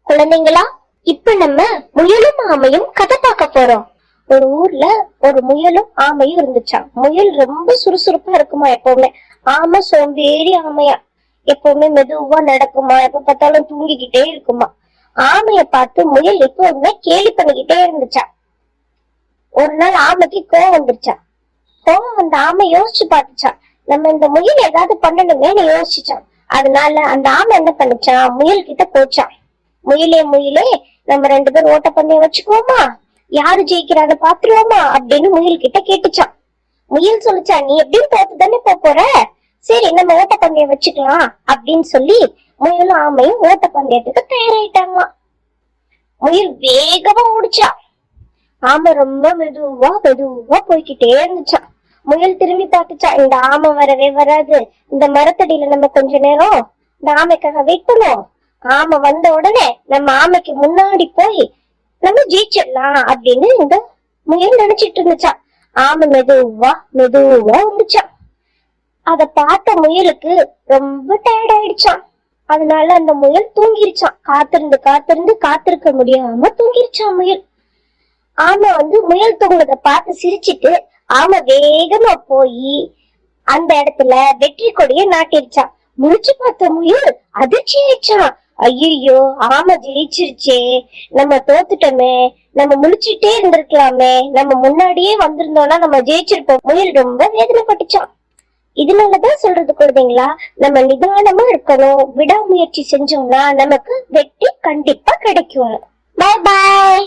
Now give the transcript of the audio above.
குழந்தைங்களா, இப்ப நம்ம முயலும் ஆமையும் கதை பார்க்க போறோம். ஒரு ஊர்ல ஒரு முயலும் ஆமையும் இருந்துச்சாம். முயல் ரொம்ப சுறுசுறுப்பா இருக்குமா எப்பவுமே. ஆமை சோம்பேறி ஆமையா, எப்பவுமே மெதுவா நடக்குமா, எப்ப பார்த்தாலும் தூங்கிக்கிட்டே இருக்குமா. ஆமைய பார்த்து முயல் எப்பவுமே கேலி பண்ணிக்கிட்டே இருந்துச்சா. ஒரு நாள் ஆமைக்கு கோவம் வந்துருச்சா. கோவம் அந்த ஆமை யோசிச்சு பார்த்துச்சா, நம்ம இந்த முயல் ஏதாவது பண்ணணுமேனு யோசிச்சான். அதனால அந்த ஆமை என்ன பண்ணுச்சான், முயல் கிட்ட போச்சான். முயலே முயலே, நம்ம 2 பேரும் ஓட்டப்பந்தயம் வச்சுக்குவோமா, யாரு ஜெயிக்கிறாத பாத்துருவோமா அப்படின்னு முயல் கிட்ட கேட்டுச்சான். முயல் சொல்லிச்சா, நீ எப்படியும் தோத்து தானே போற, சரி நம்ம ஓட்டப்பந்தயம் வச்சுக்கலாம் அப்படின்னு சொல்லி முயலும் ஆமையும் ஓட்டப்பந்தயத்துக்கு தயாராயிட்டாங்களாம். முயல் வேகமா ஓடிச்சா. ஆமை ரொம்ப மெதுவா மெதுவா போய்கிட்டே இருந்துச்சான். முயல் திரும்பி பார்த்துச்சா, இந்த ஆமை வரவே வராது, இந்த மரத்தடியில நம்ம கொஞ்ச நேரம் இந்த ஆமைக்காக வெயிட் பண்ணுவோம், ஆமை வந்த உடனே நம்ம ஆமைக்கு முன்னாடி போய் நம்ம ஜெயிச்சிடலாம் அப்படின்னு இந்த முயல் நினைச்சிட்டு இருந்துச்சா. ஆமை மெதுவா மெதுவா வந்துச்சான். அத பார்த்த முயலுக்கு ரொம்ப டயர்ட் ஆயிடுச்சான். அதனால அந்த முயல் தூங்கிருச்சான். காத்திருந்து காத்திருந்து காத்திருக்க முடியாம தூங்கிருச்சான் முயல். ஆமை முயல் தூங்குறத பார்த்து சிரிச்சிட்டு ஆமை வேகமா போய் அந்த இடத்துல வெற்றி கொடிய நாட்டிருச்சான். முழிச்சு பார்த்த முயல் அதிர்ச்சி ஆயிடுச்சான். ஐயோ, ஆமை ஜெயிச்சிருச்சே, நம்ம தோத்துட்டோமே, நம்ம முழிச்சுட்டே இருந்திருக்கலாமே, நம்ம முன்னாடியே வந்திருந்தோம்னா நம்ம ஜெயிச்சிருப்போம். முயல் ரொம்ப வேதனைப்பட்டுச்சான். இதனாலதான் சொல்றது குழந்தைங்களா, நம்ம நிதானமா இருக்கணும், விடாமுயற்சி செஞ்சோம்னா நமக்கு வெற்றி கண்டிப்பா கிடைக்கும். பாய் பாய்.